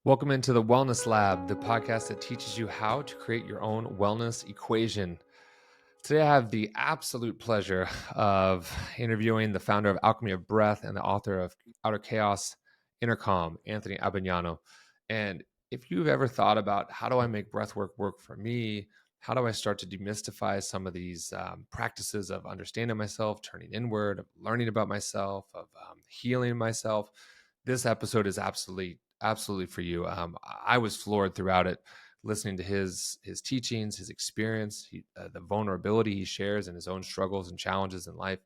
Welcome into the Wellness Lab, the podcast that teaches you how to create your own wellness equation. Today, I have the absolute pleasure of interviewing the founder of Alchemy of Breath and the author of Outer Chaos, Inner Calm, Anthony Abbagnano. And if you've ever thought about how do I make breathwork work for me, how do I start to demystify some of these practices of understanding myself, turning inward, of learning about myself, of healing myself, this episode is absolutely for you. I was floored throughout it, listening to his teachings, his experience, the vulnerability he shares, and his own struggles and challenges in life.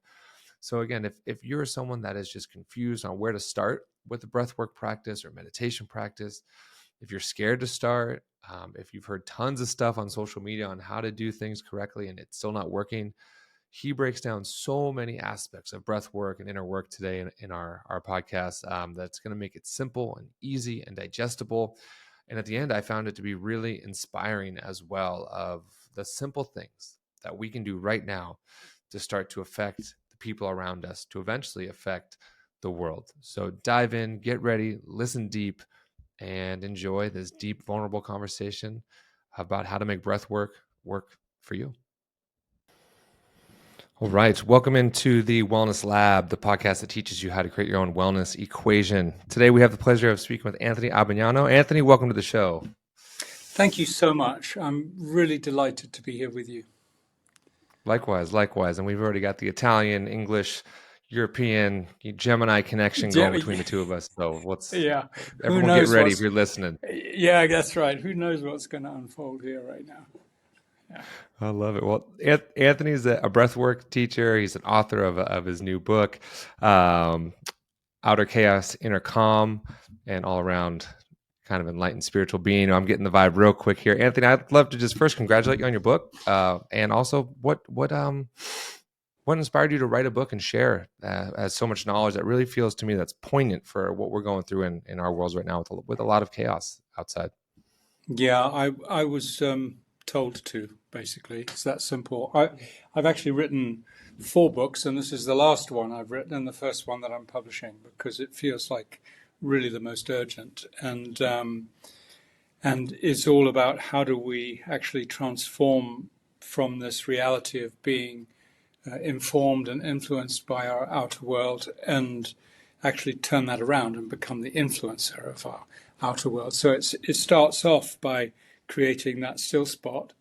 So again, if you're someone that is just confused on where to start with the breathwork practice or meditation practice, if you're scared to start, if you've heard tons of stuff on social media on how to do things correctly and it's still not working, he breaks down so many aspects of breath work and inner work today in our podcast that's going to make it simple and easy and digestible. And at the end, I found it to be really inspiring as well, of the simple things that we can do right now to start to affect the people around us, to eventually affect the world. So dive in, get ready, listen deep, and enjoy this deep, vulnerable conversation about how to make breath work for you. All right. Welcome into the Wellness Lab, the podcast that teaches you how to create your own wellness equation. Today, we have the pleasure of speaking with Anthony Abbagnano. Anthony, welcome to the show. Thank you so much. I'm really delighted to be here with you. Likewise. And we've already got the Italian, English, European, Gemini connection going between the two of us. So everyone get ready if you're listening. Yeah, that's right. Who knows what's going to unfold here right now? Yeah. I love it. Well, Anthony's a breathwork teacher. He's an author of his new book, Outer Chaos, Inner Calm, and all around kind of enlightened spiritual being. I'm getting the vibe real quick here. Anthony, I'd love to just first congratulate you on your book, and also what inspired you to write a book and share as so much knowledge that really feels to me that's poignant for what we're going through in our worlds right now with a lot of chaos outside. Yeah, I was told to, basically. It's that simple. I've actually written 4 books, and this is the last one I've written and the first one that I'm publishing, because it feels like really the most urgent. And it's all about how do we actually transform from this reality of being informed and influenced by our outer world and actually turn that around and become the influencer of our outer world. So it starts off by creating that still spot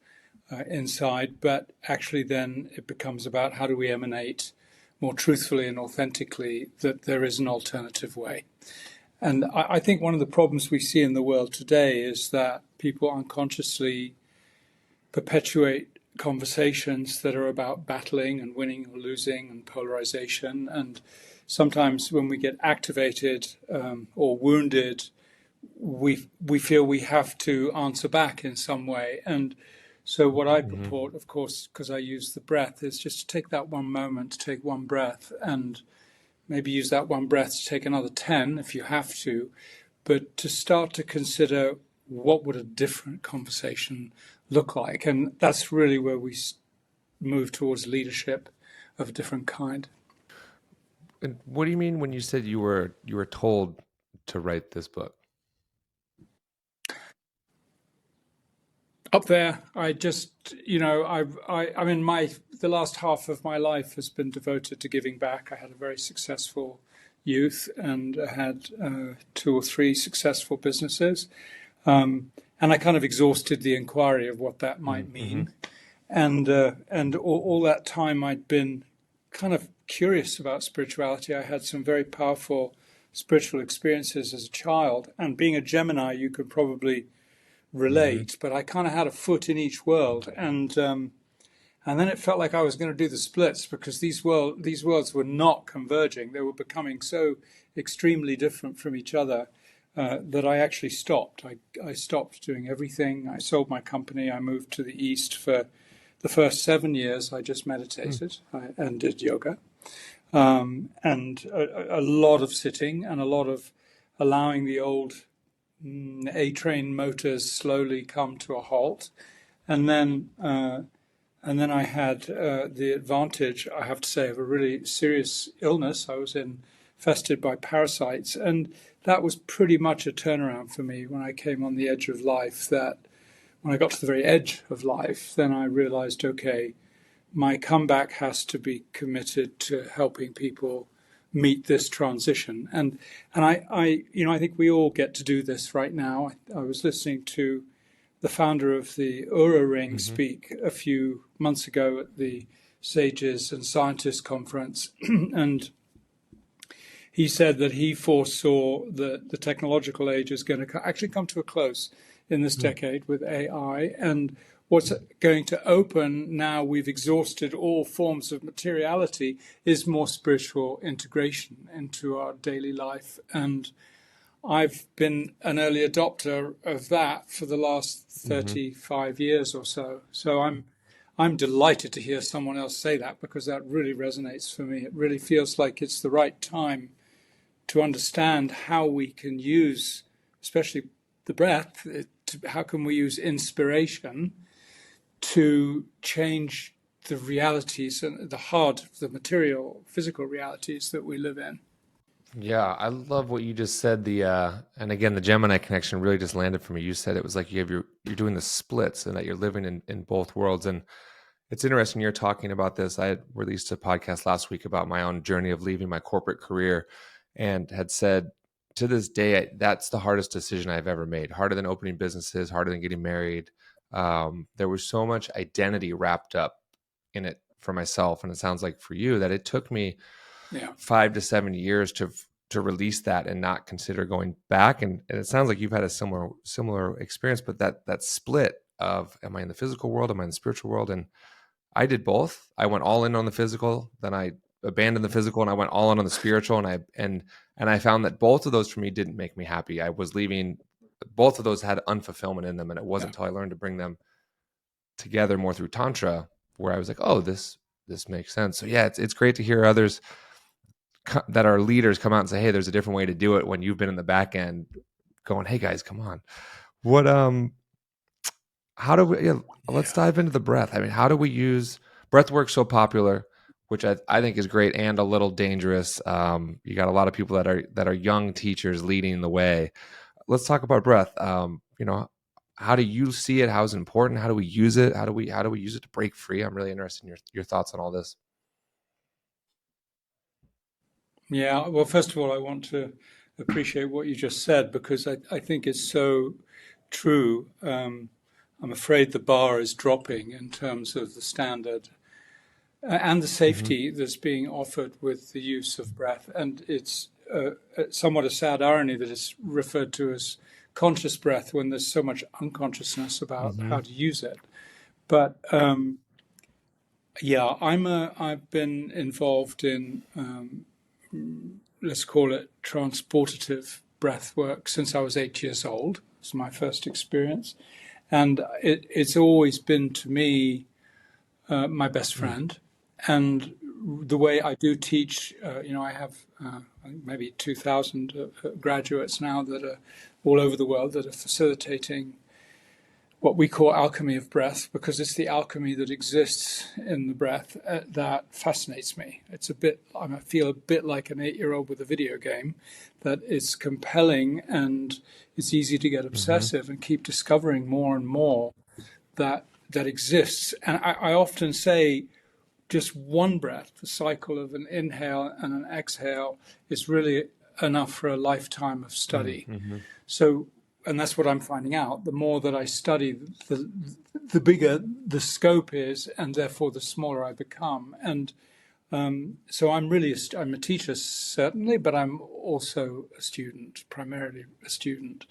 inside, but actually then it becomes about how do we emanate more truthfully and authentically that there is an alternative way. And I think one of the problems we see in the world today is that people unconsciously perpetuate conversations that are about battling and winning or losing and polarization. And sometimes when we get activated or wounded, we feel we have to answer back in some way. And so what I purport, of course, because I use the breath, is just to take that one moment, to take one breath, and maybe use that one breath to take another 10 if you have to, but to start to consider what would a different conversation look like. And that's really where we move towards leadership of a different kind. And what do you mean when you said you were told to write this book? Up there, I just, I mean, the last half of my life has been devoted to giving back. I had a very successful youth and I had 2 or 3 successful businesses. And I kind of exhausted the inquiry of what that might mean. And all that time I'd been kind of curious about spirituality. I had some very powerful spiritual experiences as a child. And being a Gemini, you could probably relate, but I kind of had a foot in each world, and then it felt like I was going to do the splits because these worlds were not converging. They were becoming so extremely different from each other that I actually stopped. I stopped doing everything. I sold my company. I moved to the East. For the first 7 years, I just meditated and did yoga, and a lot of sitting and a lot of allowing the old A-train motors slowly come to a halt. And then I had the advantage, I have to say, of a really serious illness. I was infested by parasites. And that was pretty much a turnaround for me when I came on the edge of life. That when I got to the very edge of life, then I realized, okay, my comeback has to be committed to helping people meet this transition. And I think we all get to do this right now. I was listening to the founder of the Oura Ring speak a few months ago at the Sages and Scientists Conference, and he said that he foresaw that the technological age is going to actually come to a close in this decade with AI. And what's going to open now we've exhausted all forms of materiality is more spiritual integration into our daily life. And I've been an early adopter of that for the last 35 years or so. So I'm delighted to hear someone else say that, because that really resonates for me. It really feels like it's the right time to understand how we can use, especially the breath, how can we use inspiration to change the realities and the material, physical realities that we live in. Yeah, I love what you just said. And again, the Gemini connection really just landed for me. You said it was like you're doing the splits and that you're living in both worlds. And it's interesting you're talking about this. I had released a podcast last week about my own journey of leaving my corporate career, and had said, to this day, that's the hardest decision I've ever made. Harder than opening businesses, harder than getting married. There was so much identity wrapped up in it for myself, and it sounds like for you that it took me 5 to 7 years to release that and not consider going back. And it sounds like you've had a similar experience, but that split of, am I in the physical world, am I in the spiritual world? And I did both. I went all in on the physical, then I abandoned the physical, and I went all in on the spiritual. And I found that both of those for me didn't make me happy. I was leaving. Both of those had unfulfillment in them, and it wasn't until I learned to bring them together more through Tantra where I was like, oh, this makes sense. So yeah, it's great to hear others that are leaders come out and say, hey, there's a different way to do it, when you've been in the back end going, hey guys, come on. What how do we let's dive into the breath. I mean, how do we use breathwork? So popular, which I think is great and a little dangerous. You got a lot of people that are young teachers leading the way. Let's talk about breath. How do you see it? How is it important? How do we use it? How do we use it to break free? I'm really interested in your thoughts on all this. Yeah, well, first of all, I want to appreciate what you just said, because I think it's so true. I'm afraid the bar is dropping in terms of the standard and the safety that's being offered with the use of breath. And it's somewhat a sad irony that it's referred to as conscious breath when there's so much unconsciousness about how to use it. But I've been involved in, let's call it transportative breath work since I was 8 years old. It's my first experience. And it's always been to me my best friend. And the way I do teach, I have maybe 2,000 graduates now that are all over the world that are facilitating what we call Alchemy of Breath, because it's the alchemy that exists in the breath that fascinates me. I feel a bit like an 8-year-old with a video game, that it's compelling and it's easy to get obsessive and keep discovering more and more that exists. And I often say just one breath, the cycle of an inhale and an exhale, is really enough for a lifetime of study. So, and that's what I'm finding out. The more that I study, the bigger the scope is, and therefore the smaller I become. And so I'm a teacher, certainly, but I'm also a student, primarily a student.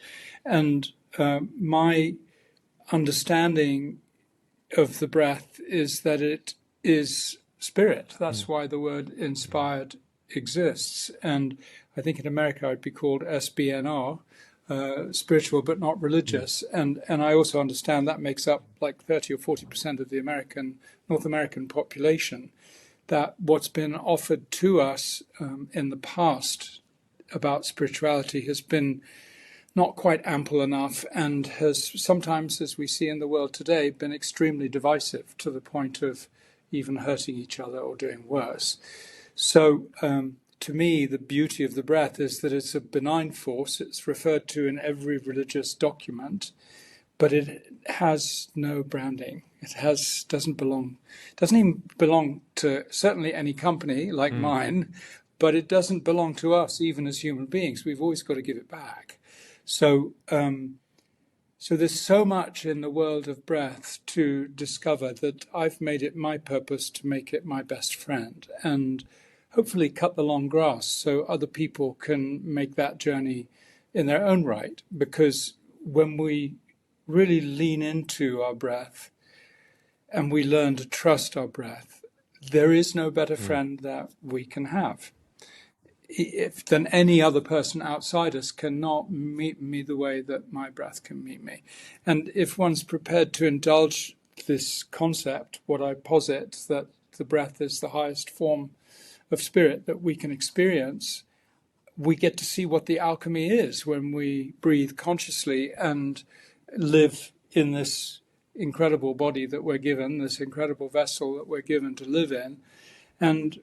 And my understanding of the breath is that it is spirit. That's why the word inspired exists. And I think in America it'd be called SBNR, spiritual but not religious. And I also understand that makes up like 30 or 40% of the North American population. That what's been offered to us in the past about spirituality has been not quite ample enough, and has sometimes, as we see in the world today, been extremely divisive to the point of even hurting each other or doing worse. So to me, the beauty of the breath is that it's a benign force. It's referred to in every religious document, but it has no branding. Doesn't even belong to certainly any company like mine, but it doesn't belong to us even as human beings. We've always got to give it back. So there's so much in the world of breath to discover that I've made it my purpose to make it my best friend and hopefully cut the long grass so other people can make that journey in their own right. Because when we really lean into our breath and we learn to trust our breath, there is no better friend that we can have. Than any other person outside us cannot meet me the way that my breath can meet me. And if one's prepared to indulge this concept, what I posit, that the breath is the highest form of spirit that we can experience, we get to see what the alchemy is when we breathe consciously and live in this incredible body that we're given, this incredible vessel that we're given to live in, and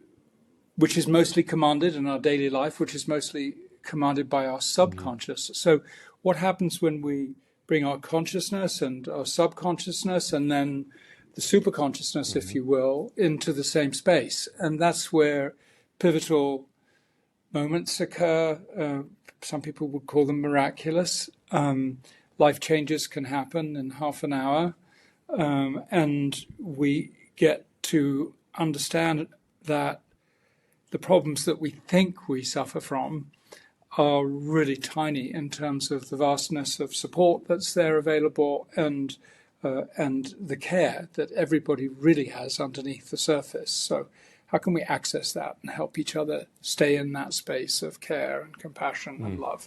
which is mostly commanded in our daily life, which is mostly commanded by our subconscious. So what happens when we bring our consciousness and our subconsciousness and then the superconsciousness, if you will, into the same space? And that's where pivotal moments occur. Some people would call them miraculous. Life changes can happen in half an hour. And we get to understand that the problems that we think we suffer from are really tiny in terms of the vastness of support that's there available and the care that everybody really has underneath the surface. So how can we access that and help each other stay in that space of care and compassion and love?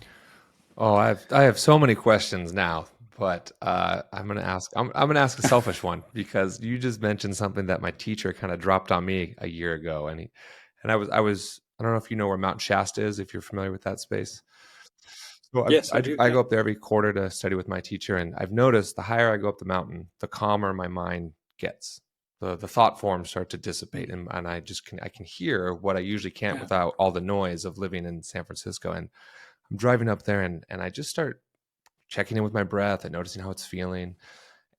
Oh, I have so many questions now, but I'm gonna ask a selfish one because you just mentioned something that my teacher kind of dropped on me a year ago, and I don't know if you know where Mount Shasta is, if you're familiar with that space. So Yes, I do. I Yeah. go up there every quarter to study with my teacher, and I've noticed the higher I go up the mountain, the calmer my mind gets. The thought forms start to dissipate, and I can hear what I usually can't Yeah. without all the noise of living in San Francisco. And I'm driving up there, and I just start checking in with my breath and noticing how it's feeling.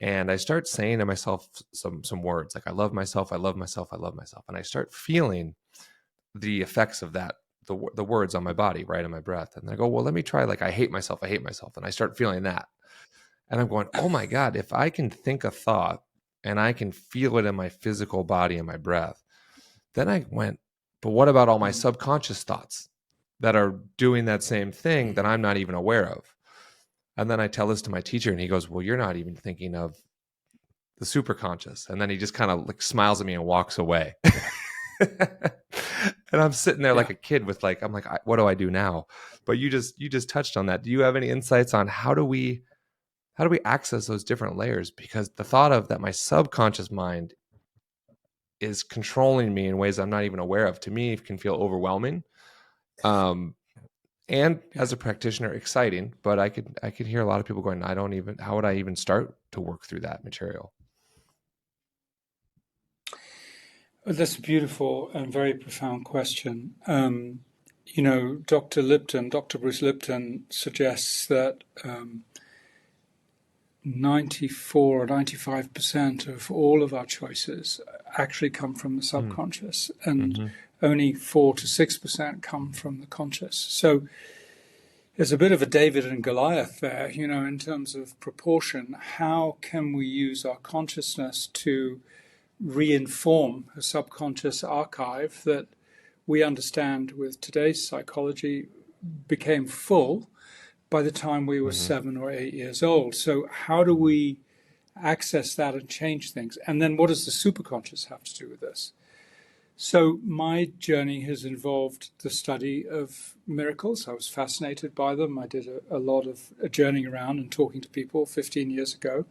And I start saying to myself some words like, I love myself, I love myself, I love myself. And I start feeling the effects of that, the words on my body, right, on my breath. And I go, well, let me try like, I hate myself, I hate myself. And I start feeling that. And I'm going, oh my God, if I can think a thought and I can feel it in my physical body and my breath, then I went, but what about all my subconscious thoughts that are doing that same thing that I'm not even aware of? And then I tell this to my teacher and he goes, well, you're not even thinking of the superconscious. And then he just kind of like smiles at me and walks away. And I'm sitting there like a kid with like, I'm like, what do I do now? But you just touched on that. Do you have any insights on how do we access those different layers? Because the thought of that my subconscious mind is controlling me in ways I'm not even aware of, to me, can feel overwhelming. And as a practitioner, exciting, but I could hear a lot of people going, how would I even start to work through that material? That's a beautiful and very profound question. Dr. Bruce Lipton suggests that 94 or 95% of all of our choices actually come from the subconscious, and only 4 to 6% come from the conscious. So there's a bit of a David and Goliath there, in terms of proportion. How can we use our consciousness to reinform a subconscious archive that we understand with today's psychology became full by the time we were 7 or 8 years old? So how do we access that and change things? And then what does the superconscious have to do with this? So my journey has involved the study of miracles. I was fascinated by them. I did a lot of journeying around and talking to people 15 years ago.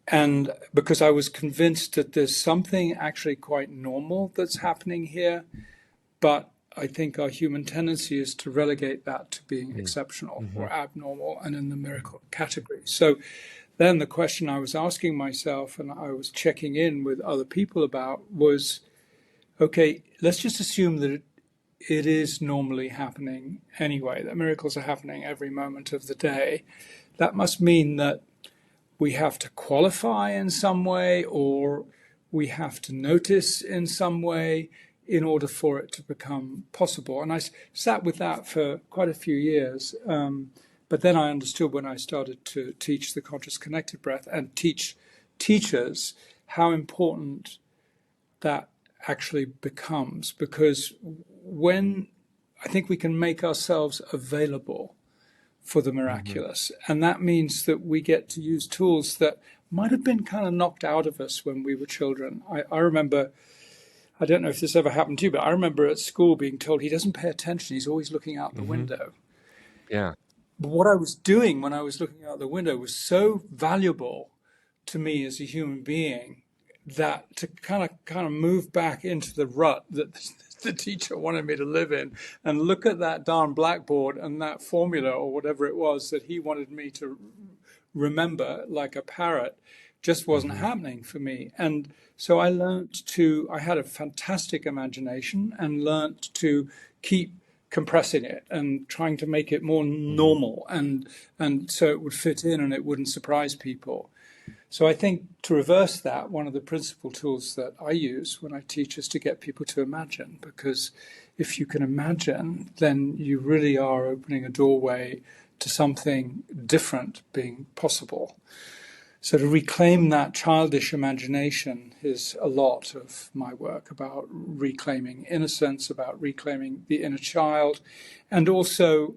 And because I was convinced that there's something actually quite normal that's happening here, but I think our human tendency is to relegate that to being exceptional or abnormal and in the miracle category. So then the question I was asking myself and I was checking in with other people about was, okay, let's just assume that it is normally happening anyway, that miracles are happening every moment of the day, that must mean that we have to qualify in some way, or we have to notice in some way in order for it to become possible. And I sat with that for quite a few years. But then I understood when I started to teach the conscious connected breath and teach teachers how important that actually becomes. Because when I think we can make ourselves available for the miraculous. And that means that we get to use tools that might have been kind of knocked out of us when we were children. I remember, I don't know if this ever happened to you, but I remember at school being told he doesn't pay attention. He's always looking out the window. Yeah. But what I was doing when I was looking out the window was so valuable to me as a human being that to kind of move back into the rut that the teacher wanted me to live in and look at that darn blackboard and that formula or whatever it was that he wanted me to remember like a parrot just wasn't happening for me. And so I had a fantastic imagination and learned to keep compressing it and trying to make it more normal and so it would fit in and it wouldn't surprise people. So I think to reverse that, one of the principal tools that I use when I teach is to get people to imagine, because if you can imagine, then you really are opening a doorway to something different being possible. So to reclaim that childish imagination is a lot of my work, about reclaiming innocence, about reclaiming the inner child. And also,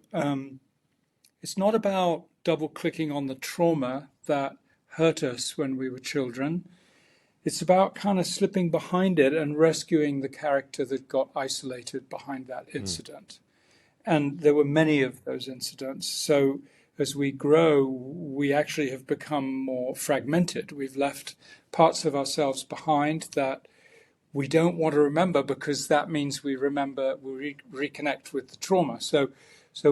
it's not about double-clicking on the trauma that hurt us when we were children. It's about kind of slipping behind it and rescuing the character that got isolated behind that incident. And there were many of those incidents. So as we grow, we actually have become more fragmented. We've left parts of ourselves behind that we don't want to remember, because that means we reconnect with the trauma. So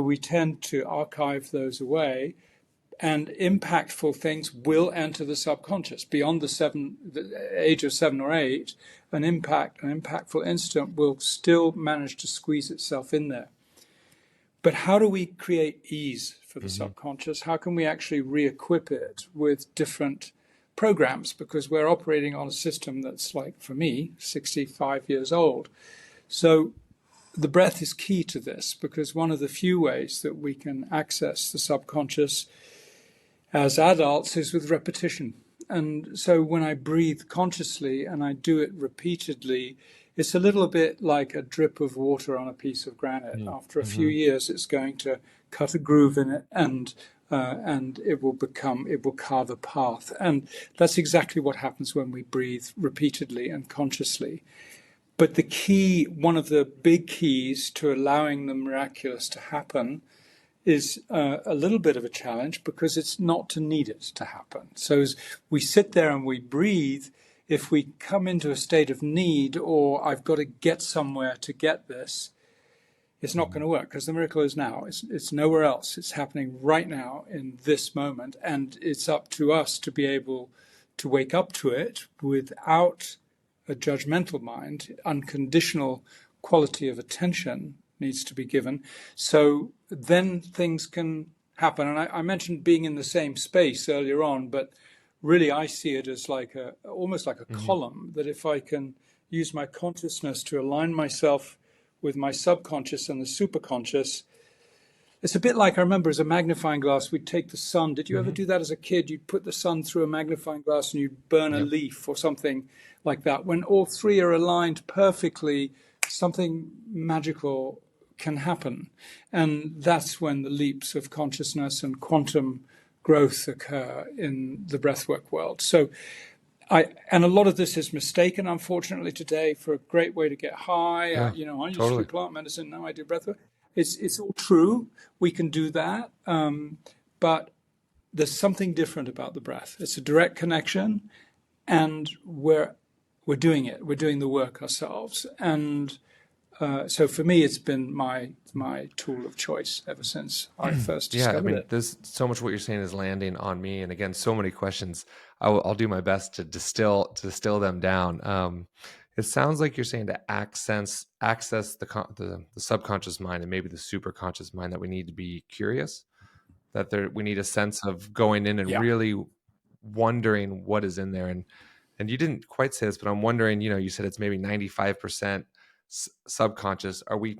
we tend to archive those away, and impactful things will enter the subconscious. Beyond the age of 7 or 8, an impactful incident will still manage to squeeze itself in there. But how do we create ease for the subconscious? How can we actually re-equip it with different programs? Because we're operating on a system that's, like, for me, 65 years old. So the breath is key to this, because one of the few ways that we can access the subconscious as adults is with repetition. And so when I breathe consciously and I do it repeatedly, it's a little bit like a drip of water on a piece of granite. After a few years, it's going to cut a groove in it, and it will carve a path. And that's exactly what happens when we breathe repeatedly and consciously. But the key, one of the big keys to allowing the miraculous to happen, is a little bit of a challenge, because it's not to need it to happen. So as we sit there and we breathe, if we come into a state of need, or I've got to get somewhere to get this, it's not going to work, because the miracle is now. It's nowhere else. It's happening right now in this moment, and it's up to us to be able to wake up to it without a judgmental mind. Unconditional quality of attention needs to be given. So then things can happen. And I mentioned being in the same space earlier on, but really I see it as like almost like a column, that if I can use my consciousness to align myself with my subconscious and the superconscious, it's a bit like, I remember as a magnifying glass, we'd take the sun. Did you ever do that as a kid? You'd put the sun through a magnifying glass and you'd burn a leaf or something like that. When all three are aligned perfectly, something magical can happen. And that's when the leaps of consciousness and quantum growth occur in the breathwork world. So and a lot of this is mistaken, unfortunately, today for a great way to get high. I used to do plant medicine, now I do breathwork. It's all true. We can do that. But there's something different about the breath. It's a direct connection, and we're doing it. We're doing the work ourselves. And so for me, it's been my tool of choice ever since I first discovered it. There's so much what you're saying is landing on me, and again, so many questions. I'll do my best to distill them down. It sounds like you're saying to access the subconscious mind and maybe the superconscious mind, that we need to be curious, that we need a sense of going in and Yeah. really wondering what is in there. And you didn't quite say this, but I'm wondering, you said it's maybe 95% subconscious. Are we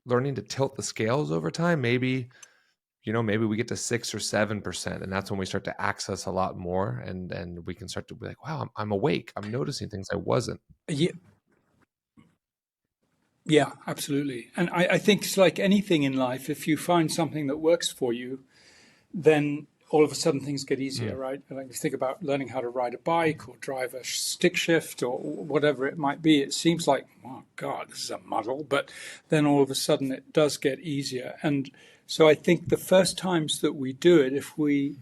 learning to tilt the scales over time? Maybe we get to 6 or 7%, and that's when we start to access a lot more, and we can start to be like, wow, I'm awake. I'm noticing things I wasn't. Yeah, yeah, absolutely. And I think it's like anything in life. If you find something that works for you, then all of a sudden things get easier, Mm. right? Like you think about learning how to ride a bike or drive a stick shift or whatever it might be. It seems like, oh God, this is a muddle, but then all of a sudden it does get easier. And so I think the first times that we do it, if we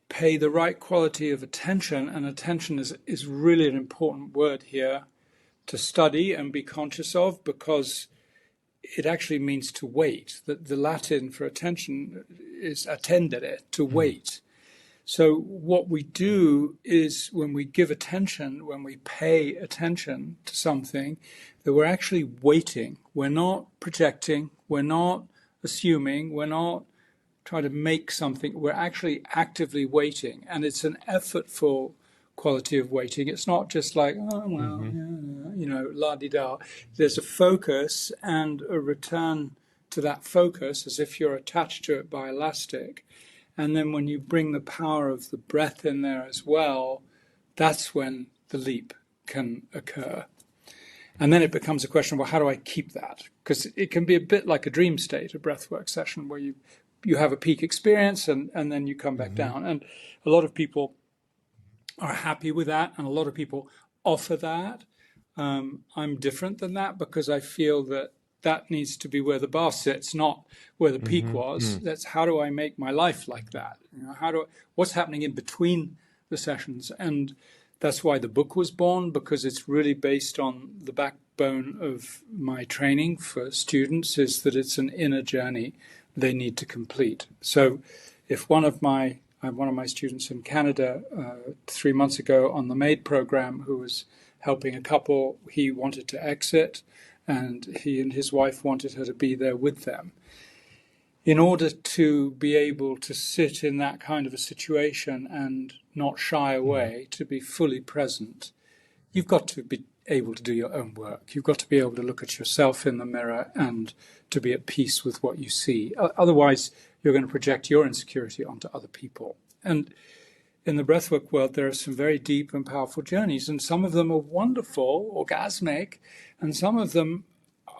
pay the right quality of attention, and attention is really an important word here to study and be conscious of, because it actually means to wait. The Latin for attention is attendere, to Mm. wait. So what we do is when we give attention, when we pay attention to something, that we're actually waiting. We're not projecting, we're not assuming, we're not trying to make something. We're actually actively waiting. And it's an effortful quality of waiting. It's not just like, oh, well, Mm-hmm. yeah, la-di-da. There's a focus and a return to that focus as if you're attached to it by elastic. And then when you bring the power of the breath in there as well, that's when the leap can occur. And then it becomes a question, well, how do I keep that? Because it can be a bit like a dream state, a breathwork session where you have a peak experience and then you come back Mm-hmm. down. And a lot of people are happy with that, and a lot of people offer that. I'm different than that because I feel that that needs to be where the bar sits, not where the peak Mm-hmm. was. Mm. That's how do I make my life like that? What's happening in between the sessions? And that's why the book was born, because it's really based on the backbone of my training for students, is that it's an inner journey they need to complete. So if one of my students in Canada 3 months ago on the MAID program, who was helping a couple, he wanted to exit, and he and his wife wanted her to be there with them. In order to be able to sit in that kind of a situation and not shy Mm. away, to be fully present, you've got to be able to do your own work. You've got to be able to look at yourself in the mirror and to be at peace with what you see. Otherwise, you're going to project your insecurity onto other people. And in the breathwork world, there are some very deep and powerful journeys, and some of them are wonderful, orgasmic, and some of them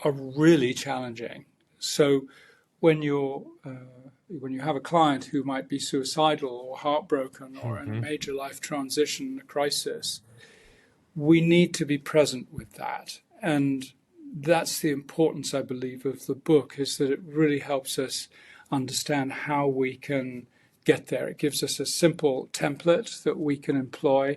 are really challenging. So when when you have a client who might be suicidal or heartbroken or in a Mm-hmm. major life transition, a crisis, we need to be present with that. And that's the importance, I believe, of the book, is that it really helps us understand how we can get there. It gives us a simple template that we can employ.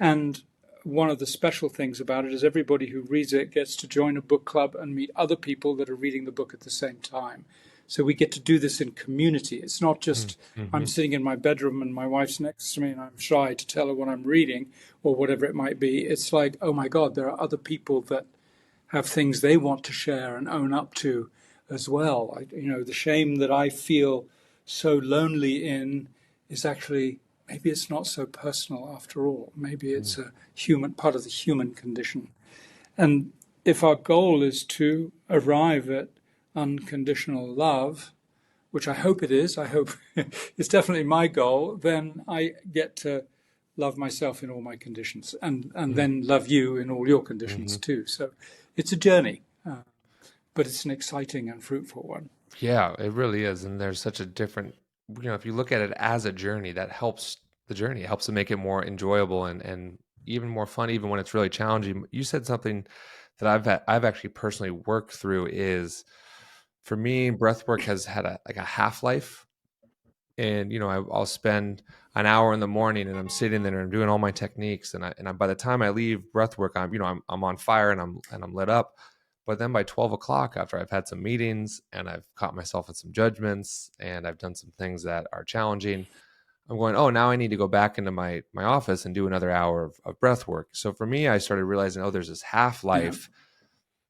And one of the special things about it is everybody who reads it gets to join a book club and meet other people that are reading the book at the same time. So we get to do this in community. It's not just Mm-hmm. I'm sitting in my bedroom and my wife's next to me and I'm shy to tell her what I'm reading or whatever it might be. It's like, oh my God, there are other people that have things they want to share and own up to as well. The shame that I feel so lonely in is actually, maybe it's not so personal after all. Maybe it's a human part of the human condition. And if our goal is to arrive at unconditional love, which I hope it is, I hope it's definitely my goal, then I get to love myself in all my conditions and then love you in all your conditions Mm-hmm. too. So it's a journey, but it's an exciting and fruitful one. Yeah, it really is. And there's such a different, if you look at it as a journey, that helps the journey. It helps to make it more enjoyable and even more fun, even when it's really challenging. You said something that I've actually personally worked through is, for me, breathwork has had a half life. And I'll spend an hour in the morning and I'm sitting there and I'm doing all my techniques, and by the time I leave breathwork, I'm on fire and I'm lit up. But then by 12 o'clock, after I've had some meetings and I've caught myself in some judgments and I've done some things that are challenging, I'm going, oh, now I need to go back into my office and do another hour of breath work. So for me, I started realizing, oh, there's this half Yeah. life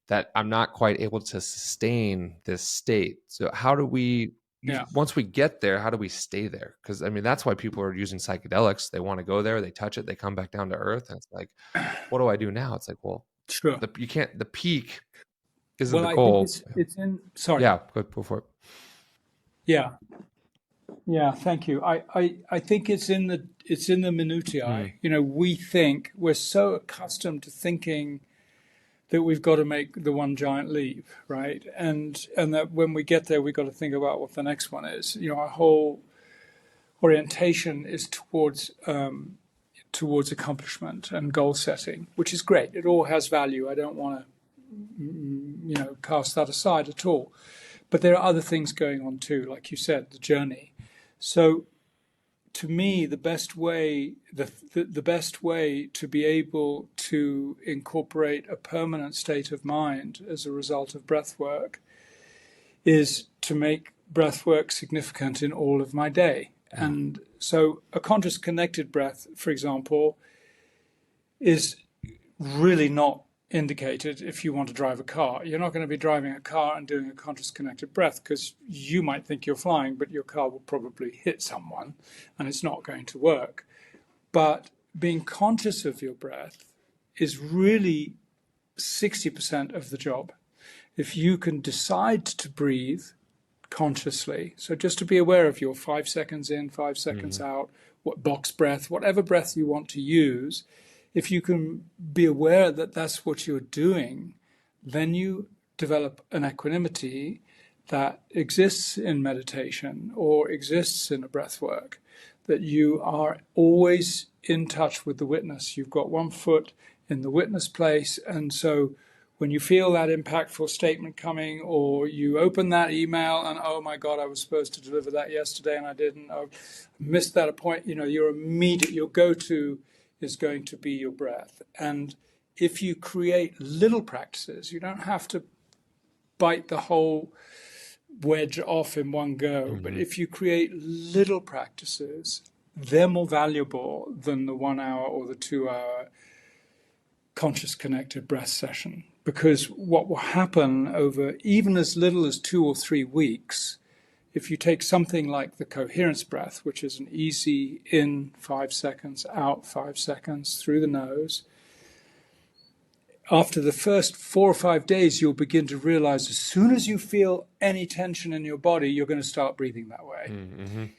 that I'm not quite able to sustain this state. So how do we, Yeah. once we get there, how do we stay there? Because I mean, that's why people are using psychedelics. They want to go there, they touch it, they come back down to earth, and it's like, what do I do now? It's like, well, Sure. you can't. The peak isn't Well, the I think goal. it's in. Sorry. Yeah, go for it. Yeah. Yeah. Thank you. I think it's in the Mm, minutiae. You know, we think we're so accustomed to thinking that we've got to make the one giant leap, right? And that when we get there, we've got to think about what the next one is. You know, our whole orientation is towards accomplishment and goal setting, which is great. It all has value. I don't want to, cast that aside at all. But there are other things going on too, like you said, the journey. So to me, the best way to be able to incorporate a permanent state of mind as a result of breath work is to make breath work significant in all of my day. mm, And so a conscious connected breath, for example, is really not indicated if you want to drive a car. You're not going to be driving a car and doing a conscious connected breath because you might think you're flying, but your car will probably hit someone and it's not going to work. But being conscious of your breath is really 60% of the job. If you can decide to breathe consciously, so just to be aware of your 5 seconds in, 5 seconds mm, out, what box breath, whatever breath you want to use, if you can be aware that that's what you're doing, then you develop an equanimity that exists in meditation or exists in a breath work, that you are always in touch with the witness. You've got one foot in the witness place. And so when you feel that impactful statement coming, or you open that email and, oh my God, I was supposed to deliver that yesterday and I didn't, I missed that appointment, your go-to is going to be your breath. And if you create little practices, you don't have to bite the whole wedge off in one go. But mm, if you create little practices, they're more valuable than the 1 hour or the 2 hour conscious connected breath session. Because what will happen over even as little as 2 or 3 weeks, if you take something like the coherence breath, which is an easy in 5 seconds, out 5 seconds through the nose, after the first 4 or 5 days, you'll begin to realize as soon as you feel any tension in your body, you're going to start breathing that way. mm,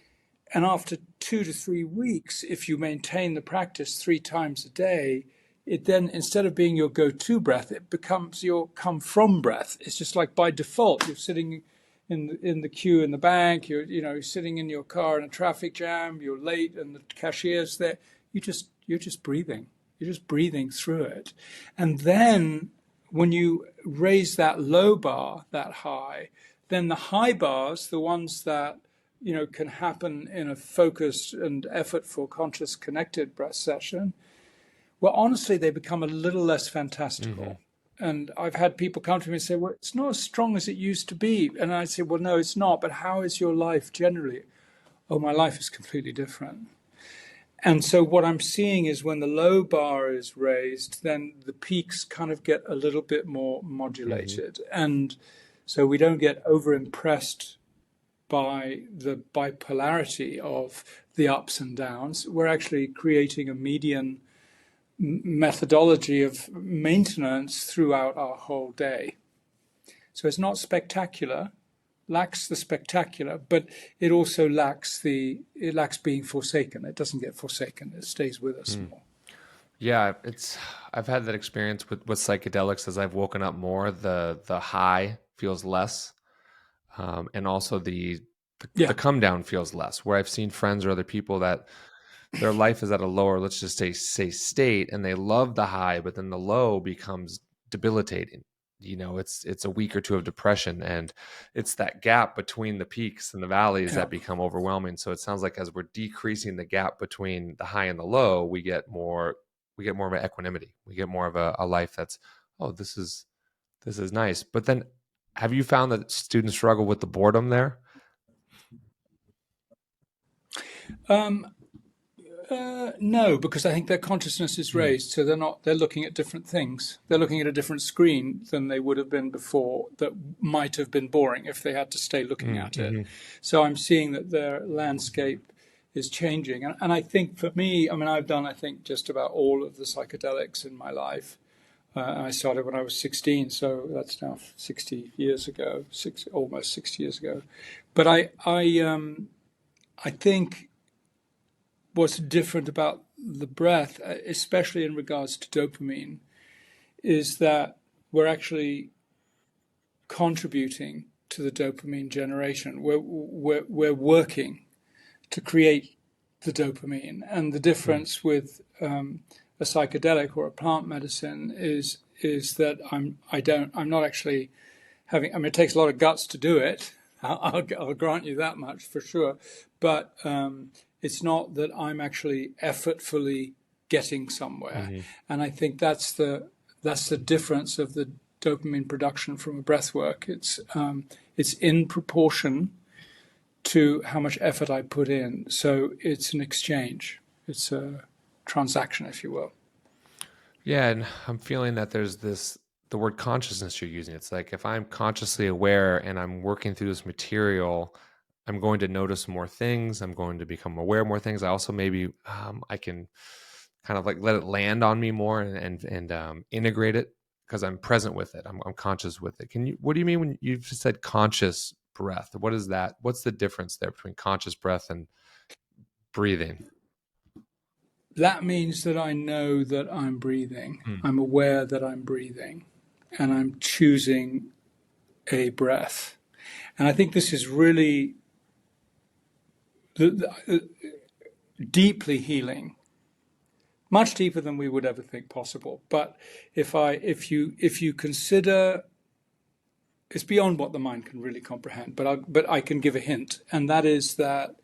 And after 2 to 3 weeks, if you maintain the practice 3 times a day, it then, instead of being your go-to breath, it becomes your come-from breath. It's just like by default, you're sitting in the queue in the bank, you're sitting in your car in a traffic jam, you're late, and the cashier's there. You're just breathing. You're just breathing through it, and then when you raise that low bar that high, then the high bars, the ones that can happen in a focused and effortful, conscious, connected breath session, well, honestly, they become a little less mm, fantastical. And I've had people come to me and say, well, it's not as strong as it used to be. And I say, well, no, it's not. But how is your life generally? Oh, my life is completely different. And so what I'm seeing is when the low bar is raised, then the peaks kind of get a little bit more mm, modulated. And so we don't get overimpressed by the bipolarity of the ups and downs. We're actually creating a median methodology of maintenance throughout our whole day. So it's not spectacular, lacks the spectacular, but it also lacks being forsaken. It doesn't get forsaken. It stays with us mm. more. Yeah, I've had that experience with psychedelics. As I've woken up more, the high feels less, and also the Yeah, come down feels less. Where I've seen friends or other people that their life is at a lower, let's just say state, and they love the high, but then the low becomes debilitating. It's a week or two of depression, and it's that gap between the peaks and the valleys yeah, that become overwhelming. So it sounds like as we're decreasing the gap between the high and the low, we get more of an equanimity. We get more of a life that's, oh, this is nice. But then, have you found that students struggle with the boredom there? Um, no, because I think their consciousness is Mm. raised, so they're looking at different things. They're looking at a different screen than they would have been before, that might have been boring if they had to stay looking Mm. at it. Mm-hmm. So I'm seeing that their landscape is changing. And I think for me, I mean, I've done, I think, just about all of the psychedelics in my life. I started when I was 16, so that's now 60 years ago, almost 60 years ago. But I think what's different about the breath, especially in regards to dopamine, is that we're actually contributing to the dopamine generation. We're working to create the dopamine, and the Mm. difference with a psychedelic or a plant medicine is that I'm not actually having. I mean, it takes a lot of guts to do it. I'll grant you that much for sure, but it's not that I'm actually effortfully getting somewhere. Mm-hmm. And I think that's the difference of the dopamine production from a breath work. It's in proportion to how much effort I put in. So it's an exchange. It's a transaction, if you will. Yeah, and I'm feeling that there's the word consciousness you're using. It's like if I'm consciously aware and I'm working through this material, I'm going to notice more things. I'm going to become aware of more things. I also maybe I can kind of like let it land on me more and integrate it because I'm present with it. I'm conscious with it. What do you mean when you just said conscious breath? What is that? What's the difference there between conscious breath and breathing? That means that I know that I'm breathing. Mm. I'm aware that I'm breathing, and I'm choosing a breath. And I think this is really deeply healing, much deeper than we would ever think possible. But if you consider, it's beyond what the mind can really comprehend. But I can give a hint, and that is that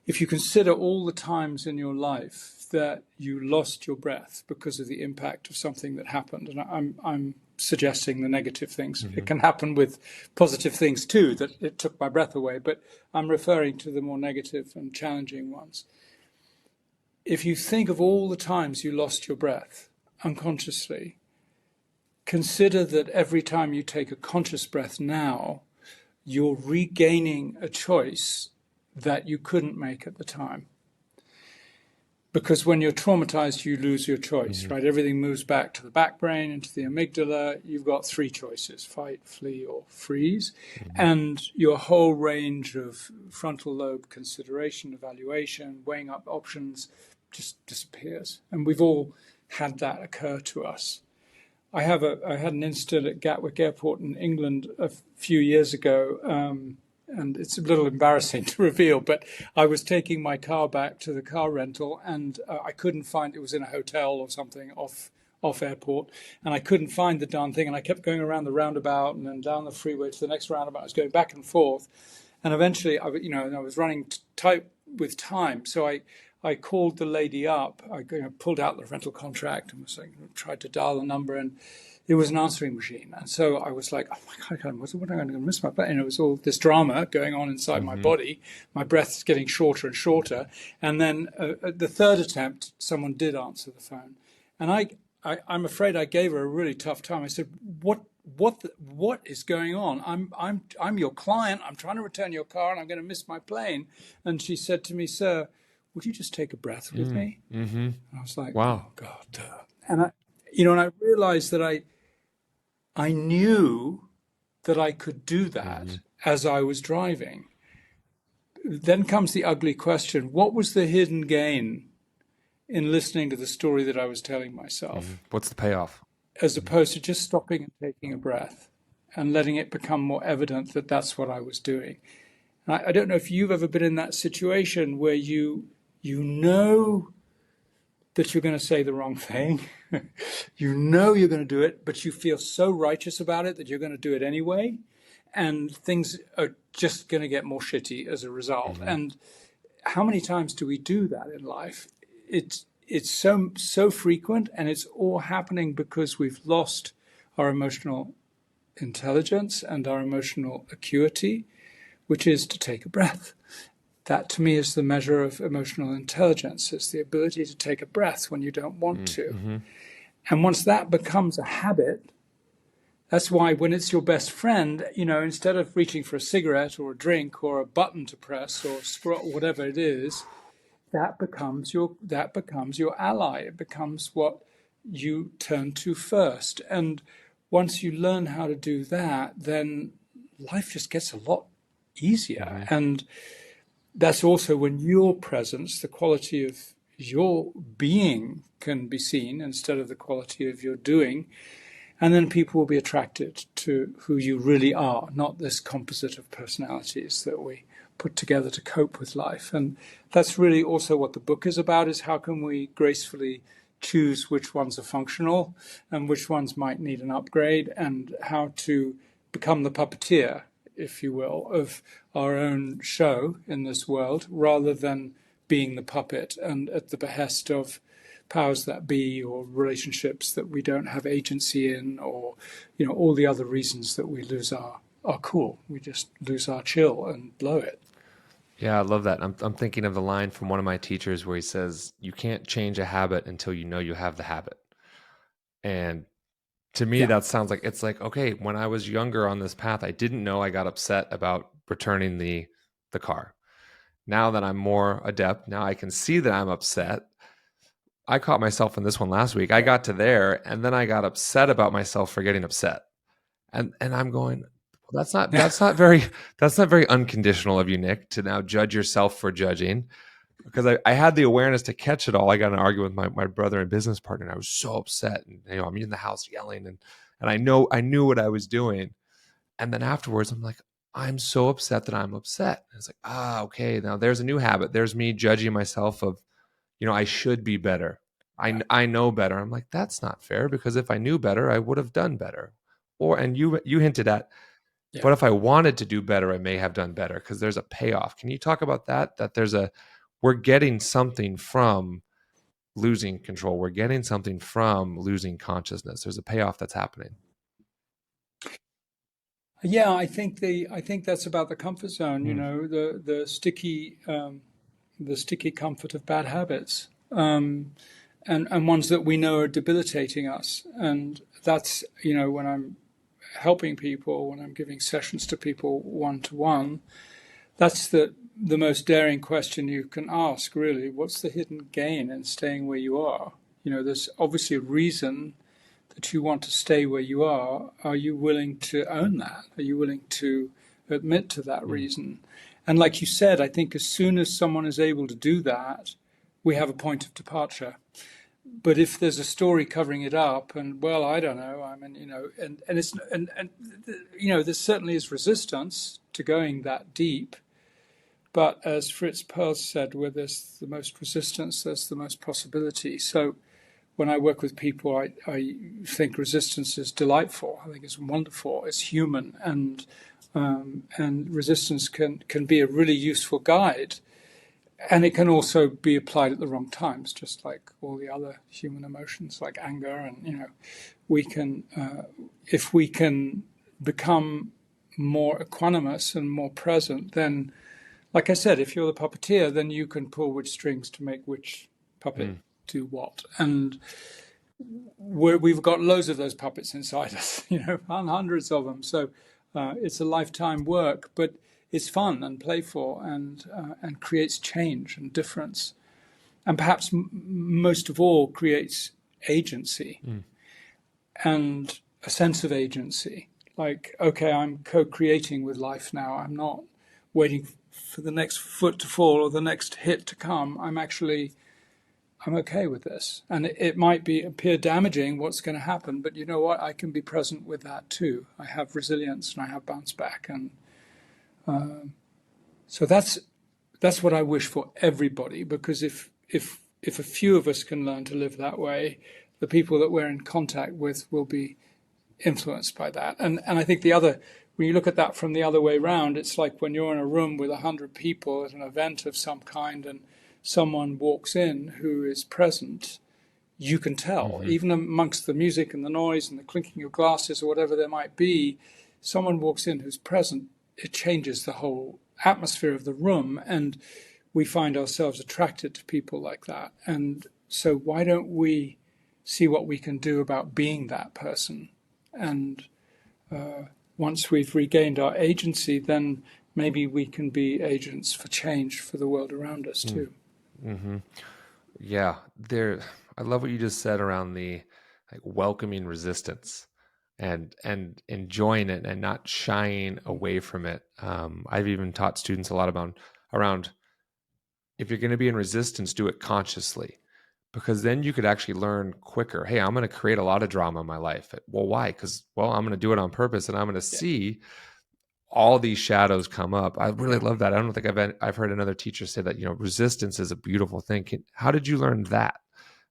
if you consider all the times in your life that you lost your breath because of the impact of something that happened, and I'm suggesting the negative things. Mm-hmm. It can happen with positive things too, that it took my breath away, but I'm referring to the more negative and challenging ones. If you think of all the times you lost your breath unconsciously, consider that every time you take a conscious breath now, you're regaining a choice that you couldn't make at the time. Because when you're traumatized, you lose your choice, Mm-hmm. right? Everything moves back to the back brain, into the amygdala. You've got three choices: fight, flee, or freeze. Mm-hmm. And your whole range of frontal lobe consideration, evaluation, weighing up options just disappears. And we've all had that occur to us. I had an incident at Gatwick Airport in England a few years ago, and it's a little embarrassing to reveal, but I was taking my car back to the car rental, and I couldn't find it. Was in a hotel or something off airport, and I couldn't find the darn thing, and I kept going around the roundabout and then down the freeway to the next roundabout. I was going back and forth, and eventually, I was running tight with time, so I called the lady up. I pulled out the rental contract and was tried to dial the number, and it was an answering machine. And so I was like, oh my God, what am I going to miss my plane? And it was all this drama going on inside my Mm-hmm. body. My breath's getting shorter and shorter. And then at the third attempt, someone did answer the phone. And I'm afraid I gave her a really tough time. I said, what is going on? I'm your client. I'm trying to return your car, and I'm going to miss my plane. And she said to me, sir, would you just take a breath with me? Mm-hmm. And I was like, Wow. oh God. And I realized that I knew that I could do that Mm-hmm. as I was driving. Then comes the ugly question: what was the hidden gain in listening to the story that I was telling myself, Mm-hmm. What's the payoff? as opposed to just stopping and taking a breath and letting it become more evident that that's what I was doing? And I don't know if you've ever been in that situation where you know that you're going to say the wrong thing. You know you're going to do it, but you feel so righteous about it that you're going to do it anyway. And things are just going to get more shitty as a result. Mm-hmm. And how many times do we do that in life? It's so frequent, and it's all happening because we've lost our emotional intelligence and our emotional acuity, which is to take a breath. that to me is the measure of emotional intelligence. It's the ability to take a breath when you don't want to. Mm-hmm. And once that becomes a habit, that's why when it's your best friend, instead of reaching for a cigarette or a drink or a button to press or whatever it is, that becomes your ally. It becomes what you turn to first. And once you learn how to do that, then life just gets a lot easier. Mm-hmm. And that's also when your presence, the quality of your being, can be seen instead of the quality of your doing. And then people will be attracted to who you really are, not this composite of personalities that we put together to cope with life. And that's really also what the book is about, is how can we gracefully choose which ones are functional and which ones might need an upgrade, and how to become the puppeteer, if you will, of our own show in this world, rather than being the puppet and at the behest of powers that be, or relationships that we don't have agency in, or all the other reasons that we lose our cool. We just lose our chill and blow it. Yeah, I love that. I'm thinking of the line from one of my teachers where he says, "You can't change a habit until you know you have the habit." And to me, Yeah, that sounds like it's like, okay, when I was younger on this path, I didn't know I got upset about returning the car. Now that I'm more adept, now I can see that I'm upset. I caught myself in this one last week. I yeah, got to there and then I got upset about myself for getting upset. And I'm going, well, that's not very unconditional of you, Nick, to now judge yourself for judging. Because I had the awareness to catch it all. I got in an argument with my brother and business partner, and I was so upset. And I'm in the house yelling, and I knew what I was doing. And then afterwards, I'm like, I'm so upset that I'm upset. And it's like, okay, now there's a new habit. There's me judging myself of, I should be better. yeah, I know better. I'm like, that's not fair, because if I knew better, I would have done better. And you hinted at, yeah. but if I wanted to do better, I may have done better, because there's a payoff. Can you talk about that? That we're getting something from losing control. We're getting something from losing consciousness. There's a payoff that's happening. Yeah, I think that's about the comfort zone. Mm. The sticky comfort of bad habits, and ones that we know are debilitating us. And that's when I'm helping people, when I'm giving sessions to people one to one, that's the most daring question you can ask. Really, what's the hidden gain in staying where you are? There's obviously a reason that you want to stay where you are. Are you willing to own that? Are you willing to admit to that Mm. reason? And like you said, I think as soon as someone is able to do that, we have a point of departure. But if there's a story covering it up, and well, I don't know, I mean, there certainly is resistance to going that deep. But as Fritz Perls said, where there's the most resistance, there's the most possibility. So when I work with people, I think resistance is delightful. I think it's wonderful. It's human, and resistance can be a really useful guide. And it can also be applied at the wrong times, just like all the other human emotions, like anger. And we can, if we can become more equanimous and more present, then, like I said, if you're the puppeteer, then you can pull which strings to make which puppet do what. And we've got loads of those puppets inside us, hundreds of them. So it's a lifetime work, but it's fun and playful, and creates change and difference, and perhaps most of all creates agency and a sense of agency. Like, okay, I'm co-creating with life now. I'm not waiting for the next foot to fall or the next hit to come. I'm okay with this. And it might appear damaging what's going to happen, but you know what? I can be present with that too. I have resilience and I have bounce back. And so that's what I wish for everybody, because if a few of us can learn to live that way, the people that we're in contact with will be influenced by that. And I think when you look at that from the other way around, it's like when you're in a room with 100 people at an event of some kind, and someone walks in who is present, you can tell, even amongst the music and the noise and the clinking of glasses or whatever there might be, someone walks in who's present, it changes the whole atmosphere of the room, and we find ourselves attracted to people like that. And so why don't we see what we can do about being that person? And once we've regained our agency, then maybe we can be agents for change for the world around us too. Mm-hmm. Yeah, I love what you just said around the like welcoming resistance and enjoying it and not shying away from it. I've even taught students a lot about around if you're going to be in resistance, do it consciously, because then you could actually learn quicker. Hey, I'm going to create a lot of drama in my life. Well, why? Because I'm going to do it on purpose, and I'm going to see all these shadows come up. I really love that. I don't think I've heard another teacher say that, resistance is a beautiful thing. How did you learn that?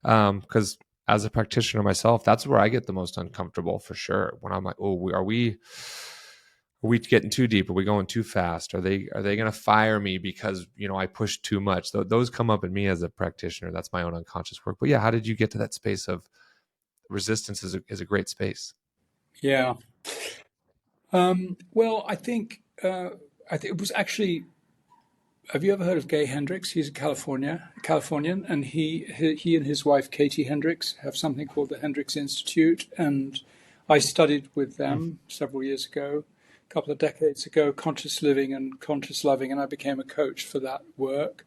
Because as a practitioner myself, that's where I get the most uncomfortable for sure. When I'm like, oh, are we getting too deep? Are we going too fast? Are they going to fire me because, I pushed too much? Those come up in me as a practitioner. That's my own unconscious work. But yeah, how did you get to that space of resistance is a great space? Yeah. Well, I think it was actually. Have you ever heard of Gay Hendricks? He's a Californian, and he and his wife Katie Hendricks have something called the Hendricks Institute, and I studied with them several years ago, a couple of decades ago, conscious living and conscious loving, and I became a coach for that work,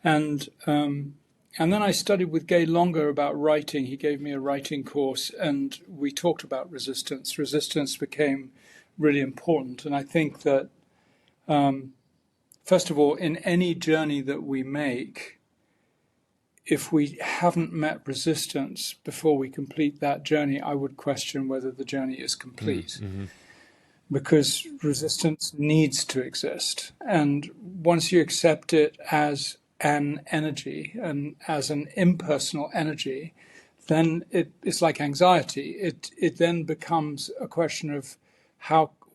and then I studied with Gay longer about writing. He gave me a writing course, and we talked about resistance. Resistance became really important, and I think that. First of all, in any journey that we make, if we haven't met resistance before we complete that journey, I would question whether the journey is complete. Mm-hmm. Because resistance needs to exist. And once you accept it as an energy and as an impersonal energy, then it's like anxiety. It then becomes a question of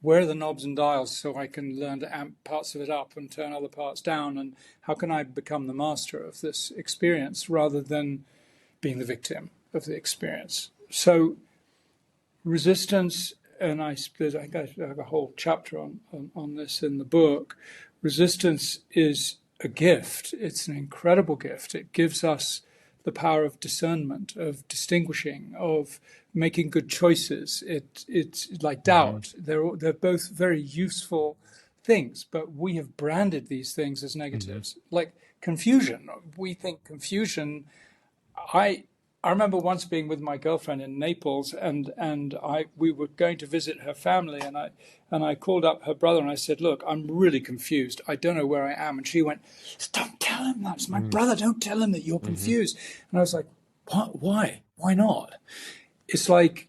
where are the knobs and dials so I can learn to amp parts of it up and turn other parts down, and how can I become the master of this experience rather than being the victim of the experience. So resistance, and I have a whole chapter on this in the book. Resistance is a gift. It's an incredible gift. It gives us the power of discernment, of distinguishing, of making good choices. It's like doubt. They're both very useful things, but we have branded these things as negatives. Like confusion. We think confusion. I remember once being with my girlfriend in Naples, and we were going to visit her family, and I called up her brother and I said, "Look, I'm really confused. I don't know where I am." And she went, "Don't tell him that. It's my brother. Don't tell him that you're confused." And I was like, "What? Why? Why not?" It's like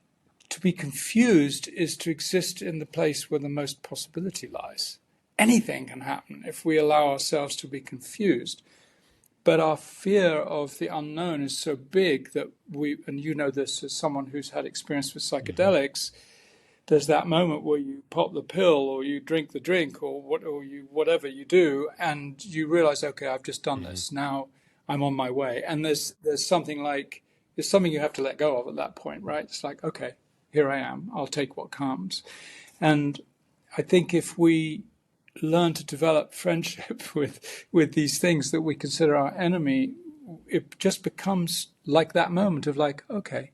to be confused is to exist in the place where the most possibility lies. Anything can happen if we allow ourselves to be confused. But our fear of the unknown is so big that and you know this as someone who's had experience with psychedelics, there's that moment where you pop the pill or you drink the drink or whatever you do, and you realize, okay, I've just done this. Now I'm on my way. And there's something you have to let go of at that point, right? It's like, okay, here I am. I'll take what comes. And I think if we learn to develop friendship with these things that we consider our enemy, it just becomes like that moment of like, okay,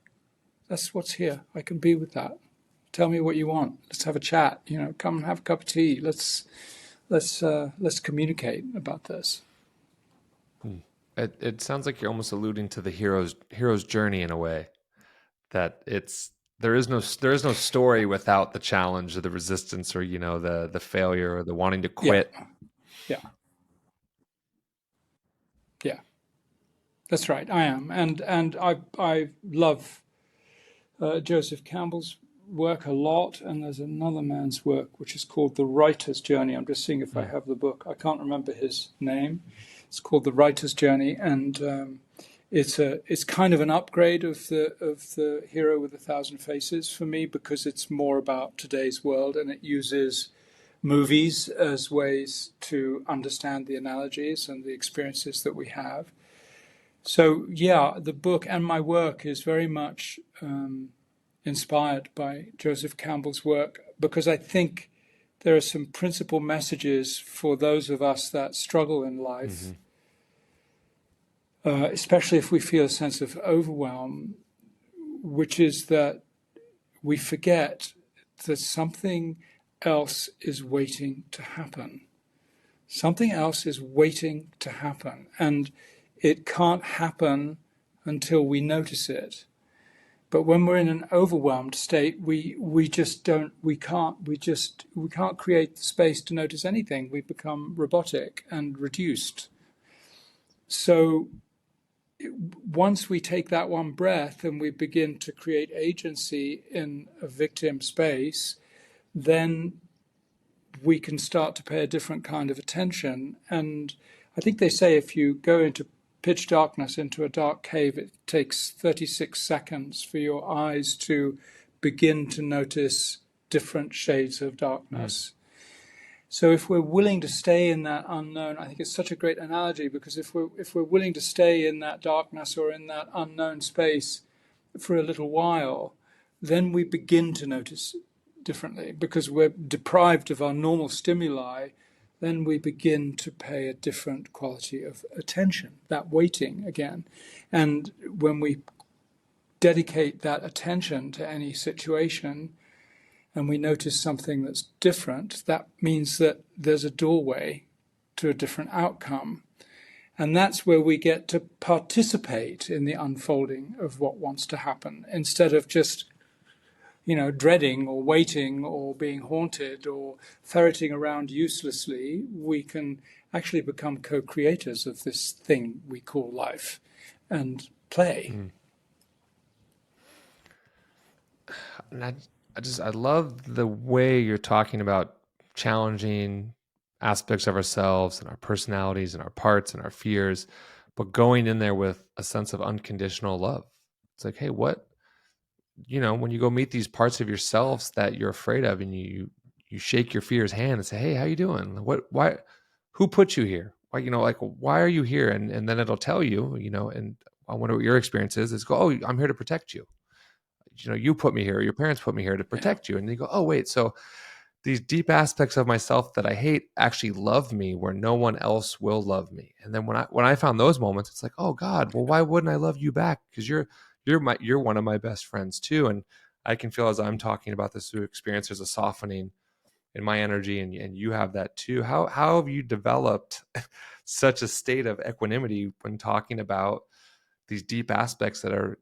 that's what's here. I can be with that. Tell me what you want. Let's have a chat. Come and have a cup of tea. Let's communicate about this. It sounds like you're almost alluding to the hero's journey in a way, that there is no story without the challenge or the resistance or the failure or the wanting to quit. Yeah. That's right. I am, and I love Joseph Campbell's work a lot, and there's another man's work which is called The Writer's Journey. I'm just seeing if I have the book. I can't remember his name. It's called The Writer's Journey, and it's kind of an upgrade of the Hero with 1,000 Faces for me, because it's more about today's world, and it uses movies as ways to understand the analogies and the experiences that we have. So yeah, the book and my work is very much inspired by Joseph Campbell's work, because I think there are some principal messages for those of us that struggle in life, especially if we feel a sense of overwhelm, which is that we forget that something else is waiting to happen. Something else is waiting to happen, and it can't happen until we notice it. But when we're in an overwhelmed state, we can't create the space to notice anything. We become robotic and reduced. So once we take that one breath and we begin to create agency in a victim space, then we can start to pay a different kind of attention. And I think they say if you go into pitch darkness, into a dark cave, it takes 36 seconds for your eyes to begin to notice different shades of darkness. So if we're willing to stay in that unknown, I think it's such a great analogy, because if we're willing to stay in that darkness or in that unknown space for a little while, then we begin to notice differently, because we're deprived of our normal stimuli. Then we begin to pay a different quality of attention, that waiting again. And when we dedicate that attention to any situation and we notice something that's different, that means that there's a doorway to a different outcome. And that's where we get to participate in the unfolding of what wants to happen, instead of just dreading or waiting or being haunted or ferreting around uselessly. We can actually become co-creators of this thing we call life and play. And I love the way you're talking about challenging aspects of ourselves and our personalities and our parts and our fears, but going in there with a sense of unconditional love. It's like, hey, when you go meet these parts of yourselves that you're afraid of, and you shake your fear's hand and say, hey, how you doing? Who put you here? Why are you here? And then it'll tell you, and I wonder what your experience is. It's go, oh, I'm here to protect you. You put me here, your parents put me here to protect you. And you go, oh, wait, so these deep aspects of myself that I hate actually love me where no one else will love me. And then when I found those moments, it's like, oh God, well, why wouldn't I love you back? Because you're one of my best friends too. And I can feel, as I'm talking about this experience, there's a softening in my energy, and you have that too. How have you developed such a state of equanimity when talking about these deep aspects that are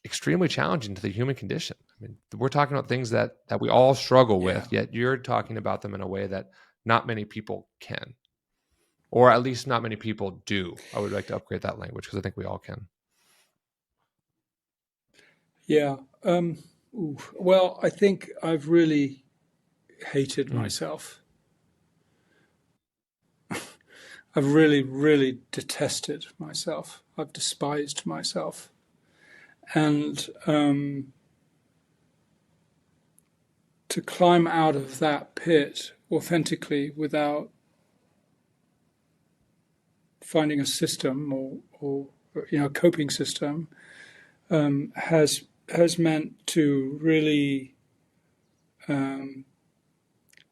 extremely challenging to the human condition? I mean, we're talking about things that we all struggle with, yet you're talking about them in a way that not many people can, or at least not many people do. I would like to upgrade that language, because I think we all can. Yeah. Well, I think I've really hated myself. I've really, really detested myself. I've despised myself. And to climb out of that pit authentically without finding a system or a coping system has meant to really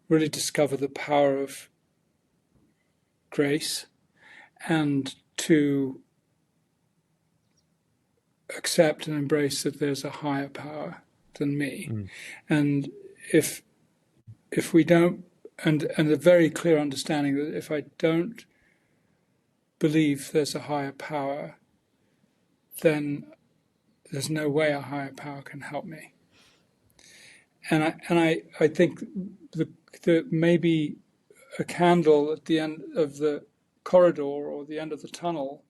really discover the power of grace, and to accept and embrace that there's a higher power than me. And if we don't, and a very clear understanding that if I don't believe there's a higher power, then there's no way a higher power can help me. And I think the maybe a candle at the end of the corridor or the end of the tunnel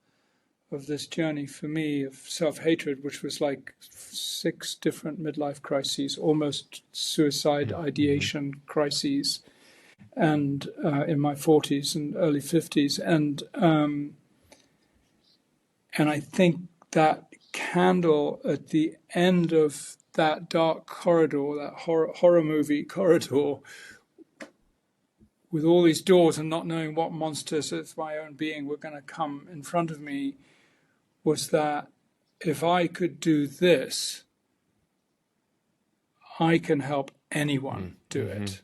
of this journey for me of self-hatred, which was like 6 different midlife crises, almost suicide ideation crises, and in my 40s and early 50s. And I think that candle at the end of that dark corridor, that horror movie corridor, with all these doors and not knowing what monsters of my own being were going to come in front of me, was that if I could do this, I can help anyone do it.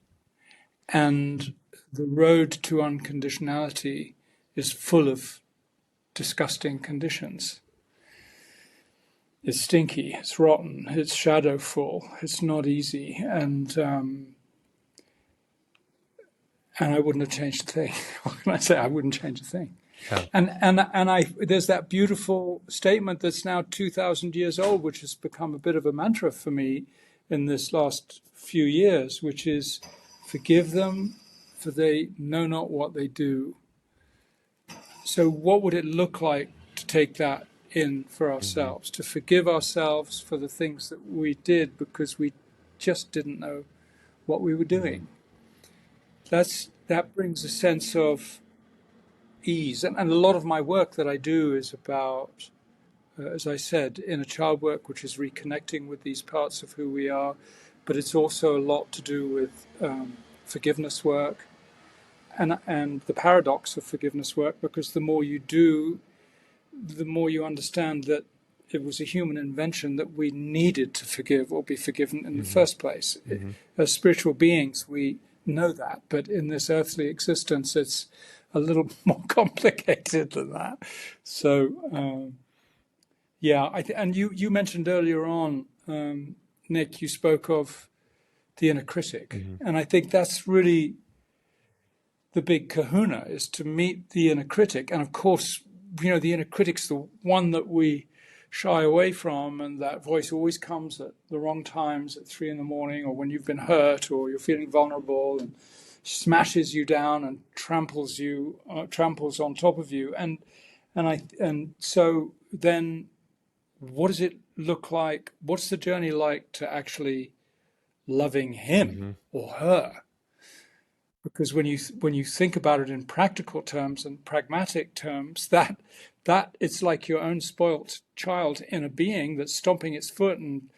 And the road to unconditionality is full of disgusting conditions. It's stinky, it's rotten, it's shadowful, it's not easy, and I wouldn't have changed a thing. What can I say? I wouldn't change a thing. Yeah. And there's that beautiful statement that's now 2,000 years old, which has become a bit of a mantra for me in this last few years, which is, forgive them, for they know not what they do. So what would it look like to take that in for ourselves, to forgive ourselves for the things that we did because we just didn't know what we were doing? That brings a sense of ease. And a lot of my work that I do is about, as I said, inner child work, which is reconnecting with these parts of who we are. But it's also a lot to do with forgiveness work and the paradox of forgiveness work, because the more you do, the more you understand that it was a human invention that we needed to forgive or be forgiven in the first place. As spiritual beings, we know that, but in this earthly existence, it's a little more complicated than that. So, and you mentioned earlier on, Nick, you spoke of the inner critic, and I think that's really the big kahuna, is to meet the inner critic. And of course, the inner critic's the one that we shy away from, and that voice always comes at the wrong times, at 3 a.m, or when you've been hurt or you're feeling vulnerable, and smashes you down and tramples on top of you. And so then, what does it look like? What's the journey like to actually loving him or her? Because when you think about it in practical terms and pragmatic terms, that it's like your own spoilt child in a being that's stomping its foot and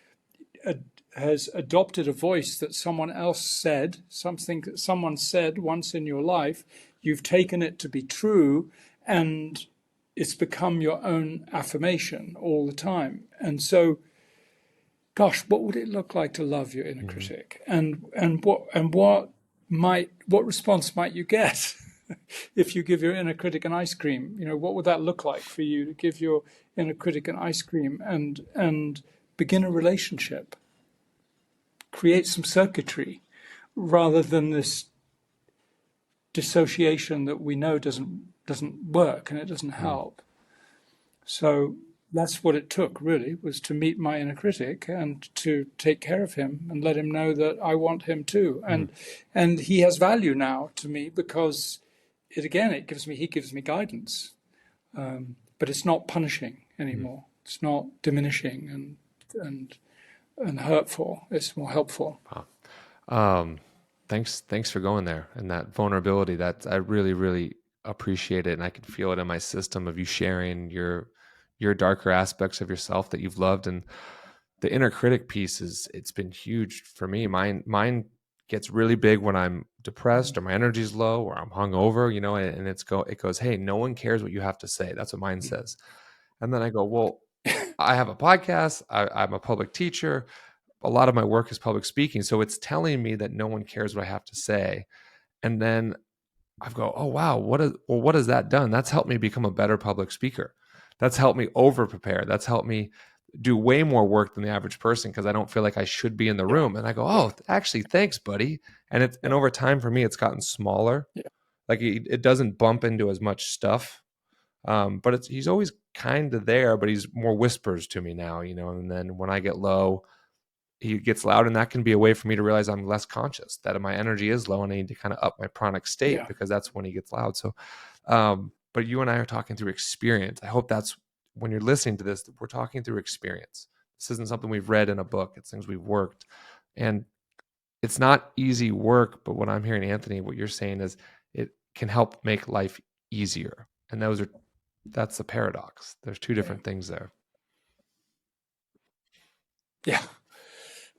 has adopted a voice that someone else said, something that someone said once in your life. You've taken it to be true, and it's become your own affirmation all the time. And so, gosh, what would it look like to love your inner critic? And what response might you get if you give your inner critic an ice cream? What would that look like for you to give your inner critic an ice cream and begin a relationship, create some circuitry, rather than this dissociation that we know doesn't work and it doesn't help. So that's what it took, really, was to meet my inner critic and to take care of him and let him know that I want him too. And he has value now to me, because he gives me guidance. But it's not punishing anymore. It's not diminishing and hurtful. It's more helpful. Wow. Thanks for going there, and that vulnerability. That I really, really appreciate it, and I can feel it in my system of you sharing your darker aspects of yourself that you've loved. And the inner critic piece it's been huge for me. Mine gets really big when I'm depressed or my energy's low or I'm hungover, and it goes, hey, no one cares what you have to say. That's what mine says. And then I go, well, I have a podcast. I'm a public teacher. A lot of my work is public speaking. So it's telling me that no one cares what I have to say. And then I go, oh, wow, what has that done? That's helped me become a better public speaker. That's helped me over prepare. That's helped me do way more work than the average person, because I don't feel like I should be in the room. And I go, oh, actually, thanks, buddy. And over time for me, it's gotten smaller. Yeah. Like it doesn't bump into as much stuff. But he's always kind of there, but he's more whispers to me now, and then when I get low, he gets loud, and that can be a way for me to realize I'm less conscious, that my energy is low and I need to kind of up my pranic state, because that's when he gets loud. So, but you and I are talking through experience. I hope that's when you're listening to this, we're talking through experience. This isn't something we've read in a book. It's things we've worked, and it's not easy work. But what I'm hearing, Anthony, what you're saying is it can help make life easier. And that's the paradox. There's two different things there. Yeah.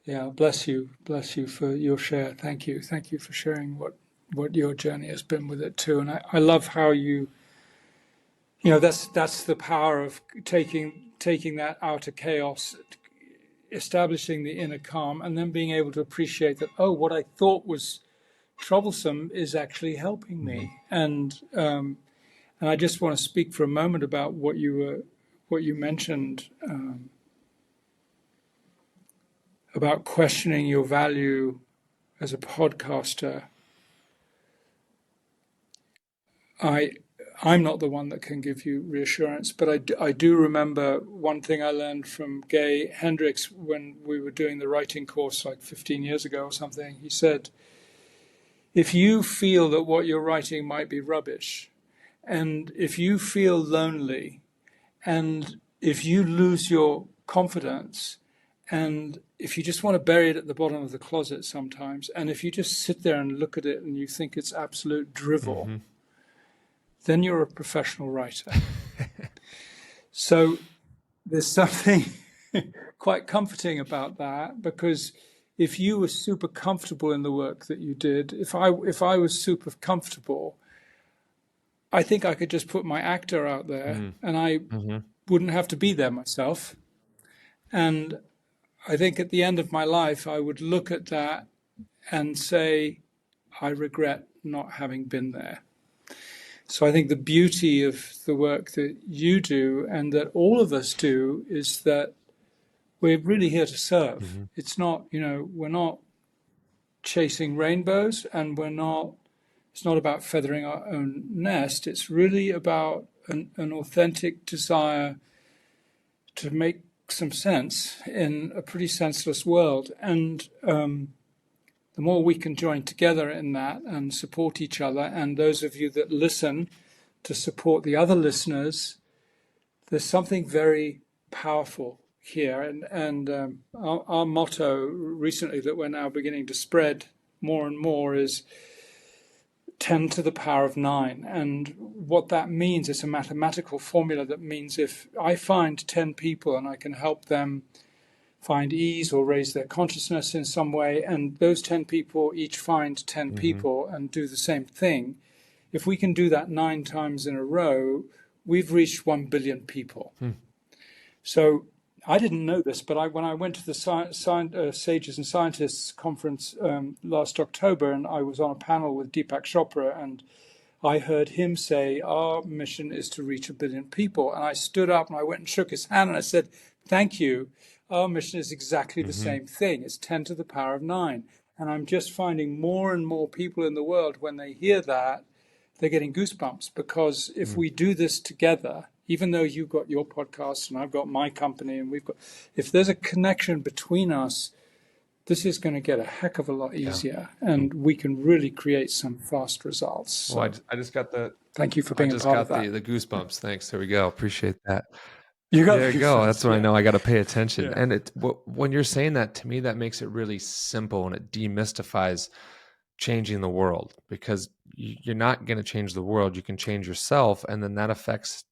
Yeah, bless you for your share. Thank you for sharing what your journey has been with it too. And I love how that's the power of taking that outer chaos, establishing the inner calm, and then being able to appreciate that, oh, what I thought was troublesome is actually helping Hmm. me. And I just want to speak for a moment about what you mentioned about questioning your value as a podcaster. I'm not the one that can give you reassurance, but I do remember one thing I learned from Gay Hendricks when we were doing the writing course like 15 years ago or something. He said, if you feel that what you're writing might be rubbish, and if you feel lonely, and if you lose your confidence, and if you just want to bury it at the bottom of the closet sometimes, and if you just sit there and look at it and you think it's absolute drivel, Hmm. then you're a professional writer. So there's something quite comforting about that, because if you were super comfortable in the work that you did, if I was super comfortable, I think I could just put my actor out there and I Hmm. wouldn't have to be there myself. And I think at the end of my life, I would look at that and say, I regret not having been there. So I think the beauty of the work that you do and that all of us do is that we're really here to serve. Hmm. It's not, we're not chasing rainbows, and it's not about feathering our own nest. It's really about an authentic desire to make some sense in a pretty senseless world. And the more we can join together in that and support each other, and those of you that listen to support the other listeners, there's something very powerful here. And our motto recently that we're now beginning to spread more and more is 10 to the power of 9. And what that means is a mathematical formula that means if I find 10 people and I can help them find ease or raise their consciousness in some way, and those 10 people each find 10 Hmm. people and do the same thing, if we can do that 9 times in a row, we've reached 1 billion people. So I didn't know this, but when I went to the Sages and Scientists conference last October, and I was on a panel with Deepak Chopra, and I heard him say, our mission is to reach 1 billion people. And I stood up and I went and shook his hand and I said, thank you. Our mission is exactly the Hmm. same thing. It's 10 to the power of 9. And I'm just finding more and more people in the world, when they hear that, they're getting goosebumps, because if we do this together, even though you've got your podcast and I've got my company and if there's a connection between us, this is going to get a heck of a lot Yeah. easier, and we can really create some fast results. Well, So I just got the thank you for I being a just part of got that. the goosebumps. Thanks. There we go. Appreciate that. You got There the you go. That's goosebumps, when I yeah. know I got to pay attention. Yeah. And when you're saying that to me, that makes it really simple and it demystifies changing the world, because you're not going to change the world. You can change yourself, and then that affects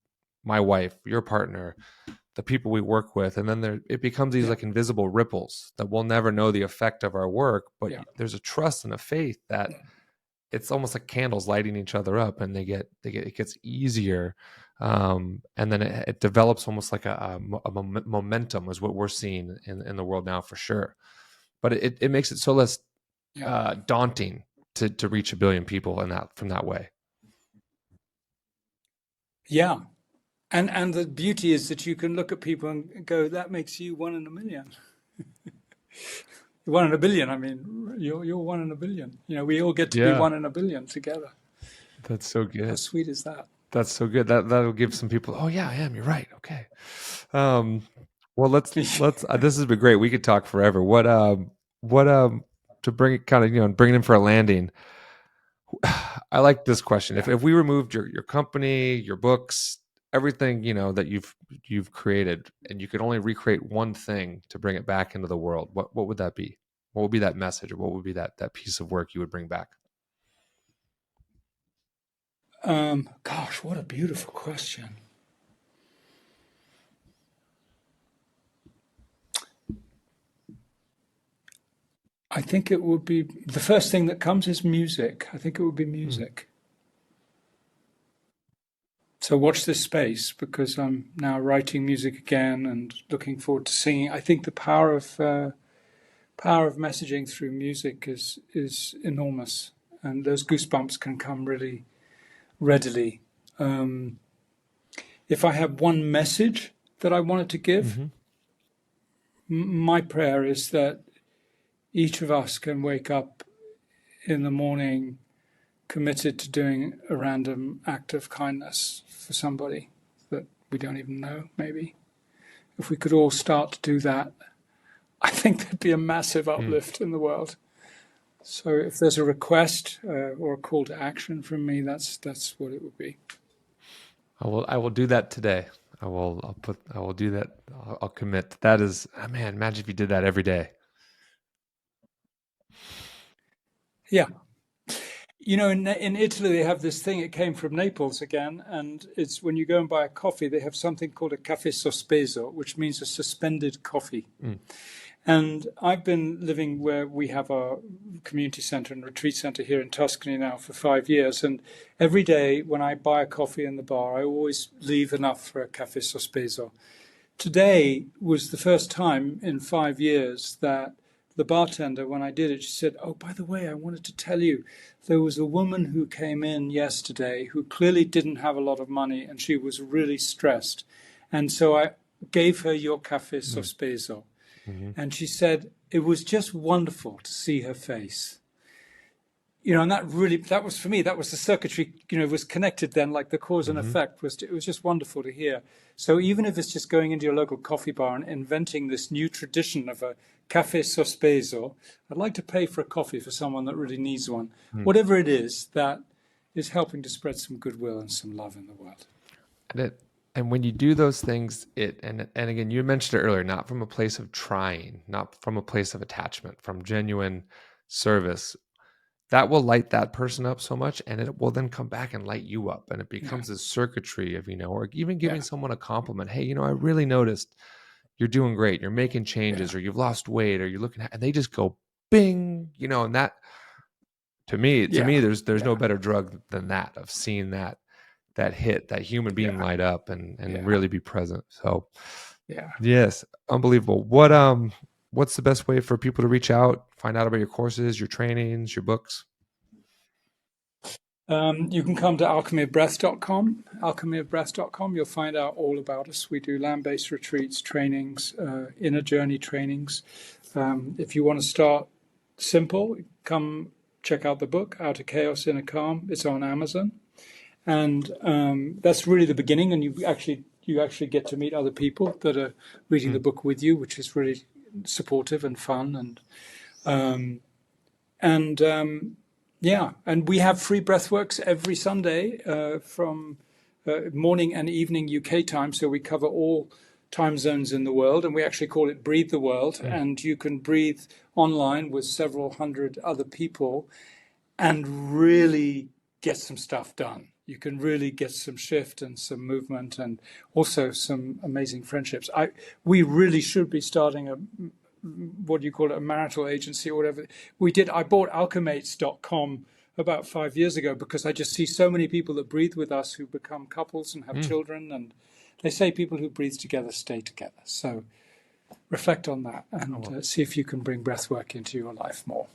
my wife, your partner, the people we work with, and then it becomes these Yeah. like invisible ripples that we'll never know the effect of our work. But Yeah. there's a trust and a faith that it's almost like candles lighting each other up, and it gets easier, and then it develops almost like a momentum, is what we're seeing in the world now for sure. But it makes it so less Yeah. daunting to reach 1 billion people in that from that way. Yeah. And the beauty is that you can look at people and go, that makes you 1 in a million. 1 in a billion. I mean, you're 1 in a billion. We all get to be Yeah, 1 in a billion together. that's so How good. sweet is that? That's so good. That'll give some people. Oh yeah, I am. You're right. Okay. Um, well, let's. This has been great. We could talk forever. What to bring it kind of bring it in for a landing. I like this question. Yeah. If we removed your company, your books, everything that you've created, and you could only recreate one thing to bring it back into the world, what would that be? What would be that message, or what would be that piece of work you would bring back? Gosh, what a beautiful question. I think it would be the first thing that comes is music. I think it would be Hmm. music. So watch this space, because I'm now writing music again and looking forward to singing. I think the power of messaging through music is enormous, and those goosebumps can come really readily. If I have one message that I wanted to give, my prayer is that each of us can wake up in the morning committed to doing a random act of kindness for somebody that we don't even know, maybe. If we could all start to do that, I think there'd be a massive uplift in the world. So if there's a request or a call to action from me, that's what it would be. I will do that today. I will do that. I'll commit. That is, man, imagine if you did that every day. Yeah. You know, in Italy, they have this thing, it came from Naples again, and it's when you go and buy a coffee, they have something called a caffè sospeso, which means a suspended coffee. And I've been living where we have our community center and retreat center here in Tuscany now for 5 years. And every day when I buy a coffee in the bar, I always leave enough for a caffè sospeso. Today was the first time in 5 years that the bartender, when I did it, she said, "Oh, by the way, I wanted to tell you, there was a woman who came in yesterday who clearly didn't have a lot of money and she was really stressed. And so I gave her your caffè sospeso." And she said, it was just wonderful to see her face. You know, and that was for me, that was the circuitry, you know, was connected then, like the cause and effect it was just wonderful to hear. So even if it's just going into your local coffee bar and inventing this new tradition of a caffè sospeso, I'd like to pay for a coffee for someone that really needs one. Whatever it is that is helping to spread some goodwill and some love in the world. And when you do those things, and again, you mentioned it earlier, not from a place of trying, not from a place of attachment, from genuine service, that will light that person up so much, and it will then come back and light you up, and it becomes a circuitry of, or even giving someone a compliment. Hey, I really noticed you're doing great. You're making changes, or you've lost weight, or you're looking at, and they just go bing, and that to me, there's no better drug than that, of seeing that hit, that human being light up and really be present. So yes, unbelievable. What's the best way for people to reach out, find out about your courses, your trainings, your books? You can come to alchemyofbreath.com, alchemyofbreath.com. You'll find out all about us. We do land-based retreats, trainings, inner journey trainings. If you want to start simple, come check out the book, Out of Chaos, Inner Calm. It's on Amazon. And that's really the beginning, and you actually get to meet other people that are reading the book with you, which is really supportive and fun. And we have free breathworks every Sunday from morning and evening UK time, so we cover all time zones in the world, and we actually call it Breathe the World. And you can breathe online with several hundred other people and really get some stuff done. You can really get some shift and some movement, and also some amazing friendships. We really should be starting a marital agency or whatever. I bought alchemates.com about 5 years ago because I just see so many people that breathe with us who become couples and have children, and they say people who breathe together stay together. So reflect on that and see if you can bring breathwork into your life more.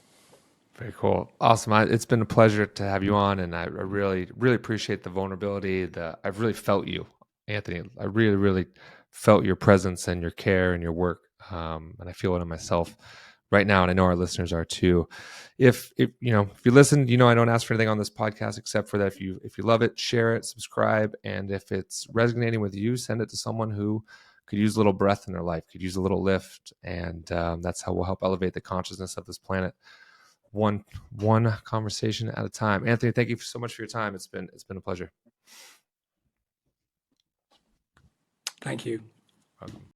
Very cool. Awesome. It's been a pleasure to have you on, and I really, really appreciate the vulnerability. I've really felt you, Anthony. I really, really felt your presence and your care and your work. And I feel it in myself right now, and I know our listeners are too. If you listen, I don't ask for anything on this podcast except for that if you love it, share it, subscribe, and if it's resonating with you, send it to someone who could use a little breath in their life, could use a little lift, and that's how we'll help elevate the consciousness of this planet. One conversation at a time. Anthony, thank you so much for your time. It's been a pleasure. Thank you. Welcome.